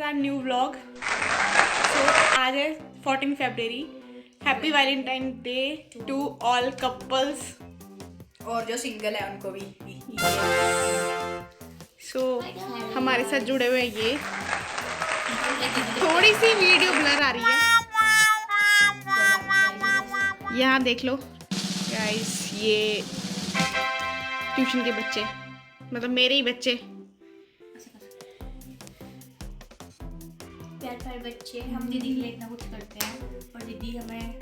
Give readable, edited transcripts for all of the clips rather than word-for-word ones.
Are new vlog. सो आज है 14 फरवरी। Happy Valentine day to all couples और जो सिंगल है उनको भी। सो हमारे साथ जुड़े हुए हैं ये। थोड़ी सी वीडियो ब्लर आ रही है, यहाँ देख लो गाइस। ये ट्यूशन के बच्चे, मतलब मेरे ही बच्चे, प्यार प्यार बच्चे। हम दीदी के लिए इतना कुछ करते हैं और दीदी हमें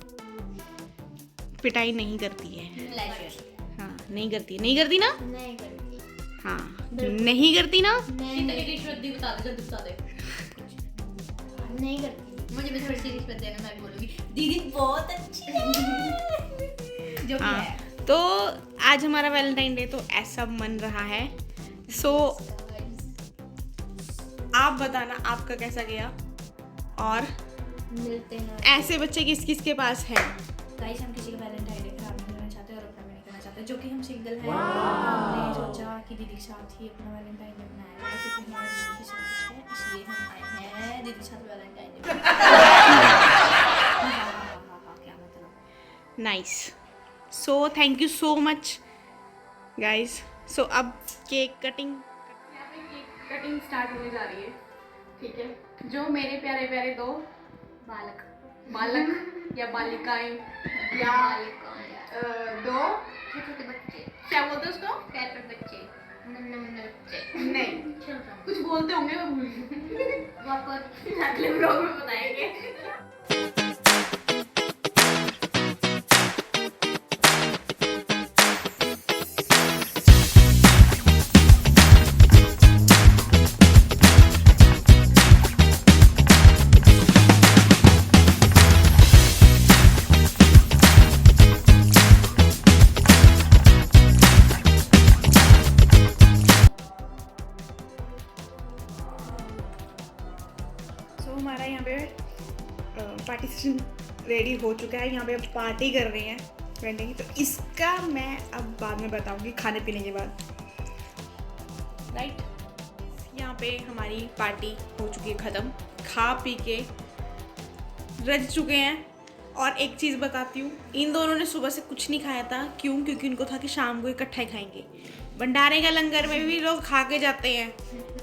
पिटाई नहीं करती है। प्लेजर हाँ नहीं करती, नहीं करती ना। नहीं करती। हाँ नहीं करती ना। नहीं रिश्वत दी, बता दे, जल्दी बता दे। नहीं करती। मुझे भी थोड़ी सी रिश्वत देना, मैं भी बोलूंगी दीदी बहुत अच्छी है। जो भी हाँ है। तो आज हमारा वैलेंटाइन डे तो ऐसा मन रहा है। सो आप बताना आपका कैसा गया, और मिलते हैं। ऐसे बच्चे किस किस के पास हैं। गाइस हम किसी का वैलेंटाइन डे खराब नहीं करना चाहते और अपना भी नहीं करना चाहते, जो कि हम सिंगल हैं। हमने सोचा कि दीदी के साथ ही अपना वैलेंटाइन डे मनाएंगे, क्योंकि हमारे दीदी की सब कुछ है, इसलिए हम आए हैं दीदी के साथ वैलेंटाइन डे। क्या मतलब। Nice. So thank you so much guys. So अब केक कटिंग स्टार्ट होने जा रही है। ठीक है, जो मेरे प्यारे प्यारे दो बालक या बालिकाएं या दो छोटे बच्चे, क्या बोलते हैं उसको, प्यार प्यार बच्चे, नन्हे मुन्ने बच्चे। नहीं कुछ बोलते होंगे, मैं भूल गई। वापस अगले ब्लॉग में बताएंगे। हमारा यहाँ पे पार्टी सेशन रेडी हो चुका है। यहाँ पे अब पार्टी कर रहे हैं फ्रेंड की, तो इसका मैं अब बाद में बताऊंगी खाने पीने के बाद, राइट। यहाँ पे हमारी पार्टी हो चुकी है ख़त्म, खा पी के रज चुके हैं। और एक चीज़ बताती हूँ, इन दोनों ने सुबह से कुछ नहीं खाया था। क्यों? क्योंकि उनको था कि शाम को इकट्ठा ही खाएंगे। भंडारे का लंगर में भी लोग खा के जाते हैं,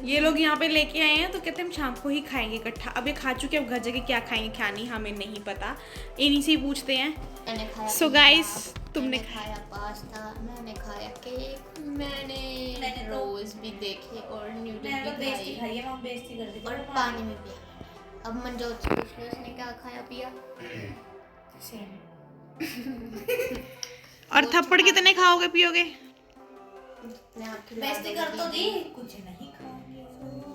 ये लोग यहाँ पे लेके आए हैं तो कहते हैं हम शाम को ही खाएंगे इकट्ठा। अब ये खा चुके, अब घर जाके क्या खाएंगे क्या नहीं हमें नहीं पता, इन्हीं से ही पूछते हैं। सो गाइस तुमने खाया पास्ता, मैंने खाया केक, मैंने रोज भी देखे और न्यूडल भी खाई हम बेइज्जती कर दी और पानी में पिया। अब मनजोत से पूछ लो उसने क्या खाया पिया। और थप्पड़ कितने खाओगे पियोगे? बेइज्जती कर तो दी, कुछ नहीं खाऊंगी।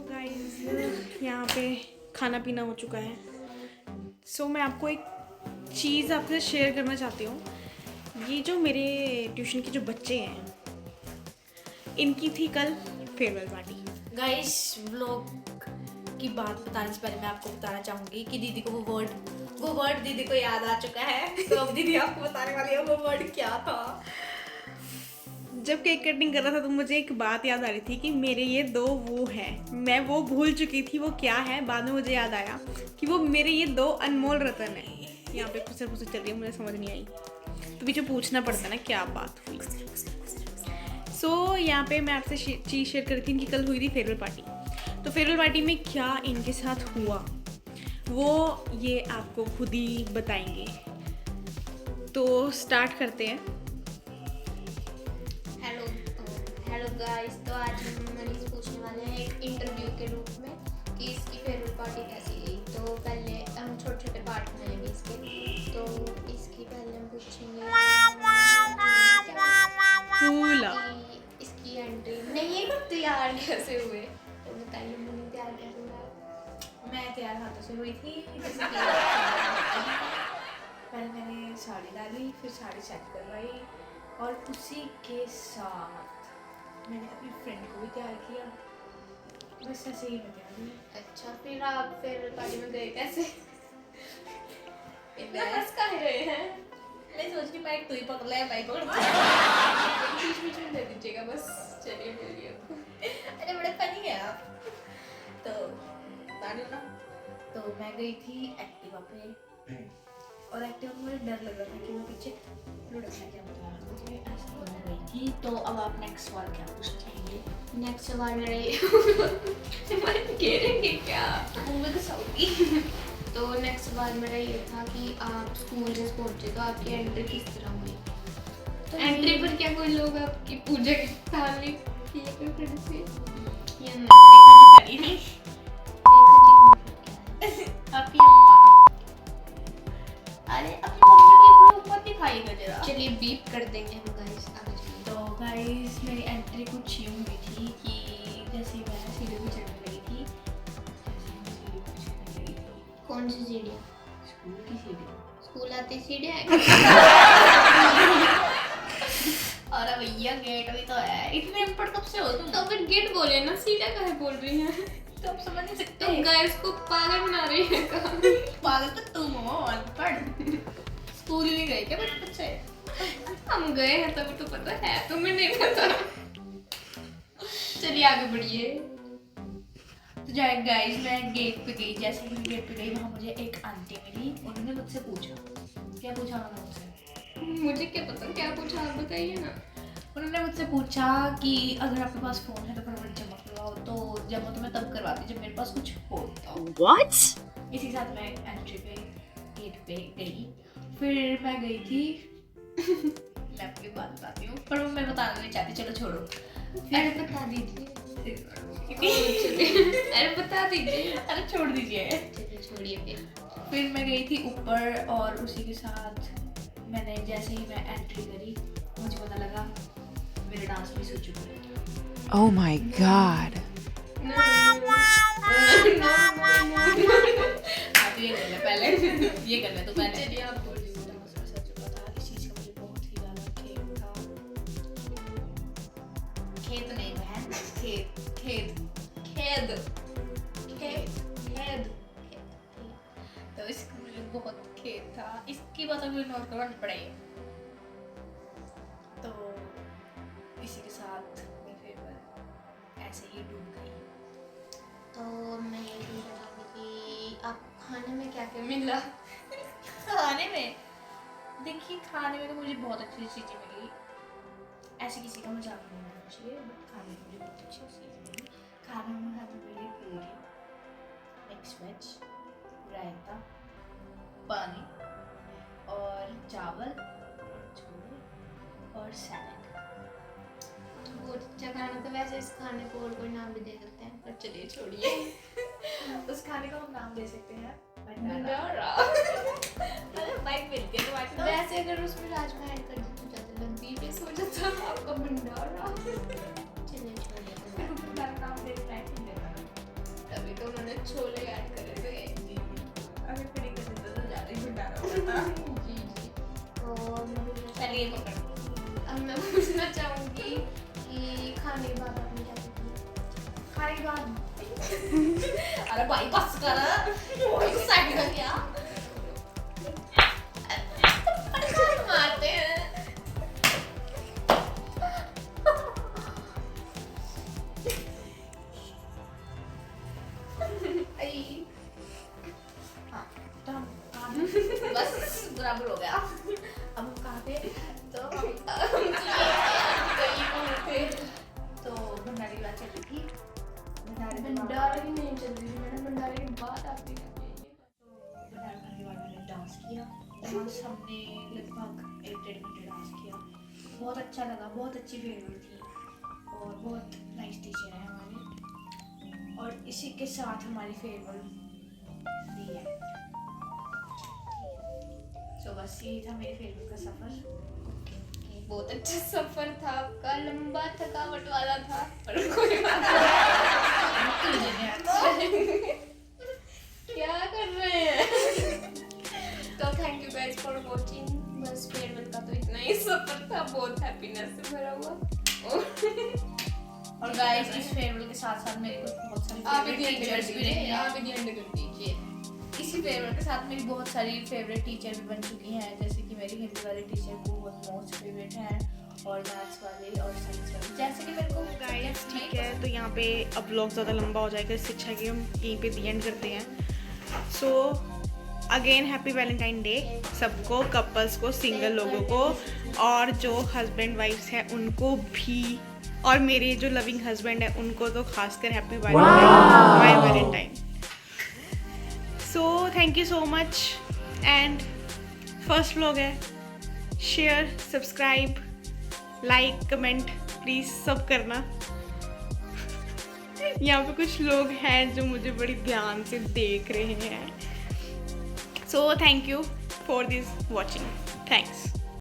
गाइस यहाँ पे खाना पीना हो चुका है। सो मैं आपको एक चीज़ आपसे शेयर करना चाहती हूँ। ये जो मेरे ट्यूशन के जो बच्चे हैं, इनकी थी कल फेयरवेल पार्टी। गाइस व्लॉग की बात बताने से पहले मैं आपको बताना चाहूंगी कि दीदी को वो वर्ड दीदी को याद आ चुका है। तो अब दीदी आपको बताने वाली है वो वर्ड क्या था। जब केक कटिंग कर रहा था तो मुझे एक बात याद आ रही थी कि मेरे ये दो वो हैं, मैं वो भूल चुकी थी वो क्या है। बाद में मुझे याद आया कि वो मेरे ये दो अनमोल रतन है। यहाँ पे खुसर खुसर चल रही है, मुझे समझ नहीं आई, तो पीछे पूछना पड़ता ना क्या बात हुई। सो यहाँ पे मैं आपसे चीज़ शेयर कर रही थी, इनकी कल हुई थी फेयरवेल पार्टी। तो फेयरवेल पार्टी में क्या इनके साथ हुआ वो ये आपको खुद ही बताएंगे। तो स्टार्ट करते हैं। हेलो गाइस, तो आज हम मनीष पूछने वाले हैं एक इंटरव्यू के रूप में कि इसकी फेयरवेल पार्टी कैसी गई। तो पहले हम छोटे छोटे पार्ट बनाएंगे इसके। तो इसकी पहले हम पूछेंगे इसकी एंट्री नहीं तैयार कैसे हुए, तो बताइए मनी तैयार कैसे हुआ। मैं तैयार हाथों से हुई थी। पहले मैंने साड़ी डाली, फिर साड़ी सेट करवाई और उसी के साथ मैंने अपनी फ्रेंड को भी तैयार किया। बस ऐसे ही मैं तैयार हुई। अच्छा, फिर आप फेयरवेल पार्टी में गए कैसे? बस कह रहे हैं। मैं सोच रही बाइक तू ही पकड़ ले, बाइक पकड़ बीच में दे दीजिएगा बस। चलिए बोलिए। अरे बड़े फनी है आप। तो बता रही हूँ ना। तो मैं गई थी एक्टिवा पे और एक्टिवा में मुझे डर लग रहा था कि मैं पीछे लुढ़क ना जाऊँ, मुझे ऐसा हो गई थी। तो अब आप नेक्स्ट सवाल क्या पूछना चाहेंगे? नेक्स्ट सवाल मेरे मन घेरेंगे क्या? मुंबई तो सऊदी। तो नेक्स्ट सवाल मेरा ये था कि आप स्कूल जब पहुंचे तो आपकी एंट्री किस तरह हुई? तो एंट्री पर क्या कोई लोग आपकी पूजा की थाली किए थे फिर से या नहीं? करी नहीं देखा जी मतलब क्या है? आपकी अम्मा। अरे अपनी मम्मी को एक मत दिखाइएगा जरा। चलिए बीप कर देंगे हम गाइस आगे चलिए। तो गाइस मेरी एंट्री कुछ यूँ हुई थी कि जैसे मैं सीढ़ी पे चढ़ने लगी थी, जैसे मैं सीढ़ी पे चढ़ने लगी थी, कौन सी सीढ़ियाँ? स्कूल की सीढ़ी। स्कूल आती सीढ़ियाँ अरे भैया गेट भी तो है, इतने अनपढ़ कब से हो तुम? तो फिर गेट बोले ना, सीढ़ियाँ काहे बोल रही हैं? तो आप समझ नहीं सकते। तुम गाइस को पागल बना रही है कहाँ? पागल तो तुम हो, अनपढ़। स्कूल नहीं गए क्या बचपन से? हम गए हैं तभी तो पता है, तुम्हें नहीं पता। चलिए आगे बढ़िए। तो जाए गाइस मैं गेट पे गई, जैसे ही मैं गेट पे गई वहाँ मुझे एक आंटी मिली। उन्होंने मुझसे पूछा, क्या पूछा उन्होंने मुझसे? मुझे क्या पता क्या पूछा, आप बताइए ना। उन्होंने मुझसे पूछा कि अगर आपके पास फोन है तो फटाफट जमा करवाओ। तो जमा तो मैं तब करवाती जब मेरे पास कुछ होता। What? इसी के साथ मैं एंट्री पे गेट पे गई। फिर मैं गई थी मैं अपनी बात बताती हूँ पर वो मैं बताना नहीं चाहती, चलो छोड़ो। अरे बता दीजिए। फिर अरे बता दीजिए। अरे छोड़ दीजिए। चलिए छोड़िए फिर मैं गई थी ऊपर और उसी के साथ मैंने जैसे ही मैं एंट्री करी मुझे पता लगा मेरा डांस भी हो चुका है। Oh my god. आप ये कर ले पहले, ये कर ले तो पहले। चलिए आप बोलिए। डांस ऐसा हो चुका था, इस चीज़ का मुझे बहुत ही ज़्यादा खेद था। खेद नहीं बहन, खेद खेद खेद खेद खेद। तो इसका मुझे बहुत खेद था। इसकी बात अभी नोट करवानी पड़ेगी। तो इसी के साथ मैं फिर ऐसे ही डूब गई। तो मैं ये भी बताऊंगी कि आप खाने में क्या क्या मिला? खाने में देखिए, खाने में तो मुझे बहुत अच्छी चीज़ें मिली। ऐसे किसी का मजाक नहीं होना चाहिए, बट खाने में मुझे बहुत अच्छी चीज़ें मिली। खाने में हमें मिली पूरी, मिक्स वेज, रायता, पानी और चावल और छोले और सैलड। बहुत अच्छा खाना था। वैसे इस खाने को और कोई नाम भी दे सकते हैं, पर चलिए छोड़िए। उस खाने का हम नाम दे सकते हैं भंडारा। बाइक मिलती है तो वैसे अगर उसमें राजमा ऐड कर देते तो ज़्यादा लंबी फेस हो जाता आपका भंडारा। चलिए छोड़िए नाम दे देता है। तभी तो उन्होंने छोले ऐड करे थे। अगर फिर एक देता तो ज़्यादा ही भंडारा होता। जी जी। तो पहले ये पकड़। अब मैं पूछना चाहूँगी कि खाने के बाद आपने क्या किया? खाने के बाद अरे भाई बस कर, साइड कर क्या मारते हैं। हाँ, तो हम बस बराबर हो गया। अब हम कहाँ थे? तो तो भंडारे की बात चल रही थी। भंडारा ही नहीं चल रही थी मैडम, भंडारे के बाद आपने क्या किया? तो भंडारा खाने के बाद मैंने डांस किया। डांस हमने लगभग 1-1.5 घंटे डांस किया। बहुत अच्छा लगा, बहुत अच्छी फेयरवेल थी और बहुत नाइस टीचर है हमारे। और इसी के साथ हमारी फेयरवेल भी है। तो बस यही था मेरे फेयरवेल का सफ़र। बहुत अच्छा सफर था आपका, लंबा थकावट वाला था, पर कोई बात नहीं। क्या कर रहे हैं? तो thank you guys for watching. बस फेयरवेल का तो इतना ही सफर था, बहुत हैप्पीनेस से भरा हुआ। और गाइस इस फेयरवेल के साथ साथ मेरे कुछ बहुत सारी आप भी फेवरेट टीचर्स भी रहे हैं। आप भी एंड कर दीजिए। इसी फेवरेट के साथ मेरी बहुत सारी फेवरेट टीचर भी बन चुकी हैं, जैसे कि मेरी हिंदी वाली टीचर बहुत मोस्ट फेवरेट हैं और मैथ्स वाले और साइंस वाले, जैसे कि मेरे को गाइस ठीक है, तो यहाँ पे अब व्लॉग ज़्यादा लंबा हो जाएगा, इससे अच्छा है कि हम यहीं पे दी एंड करते हैं। So again happy Valentine day सबको, कपल्स को, सिंगल लोगों को, और जो हस्बैंड वाइफ्स हैं उनको भी, और मेरे जो लविंग हस्बैंड है उनको तो खासकर happy Valentine, my Valentine. So thank you so much, and first vlog है, share, subscribe, like, comment please सब करना। यहाँ पे कुछ लोग हैं जो मुझे बड़ी ध्यान से देख रहे हैं। सो thank you for this watching, thanks.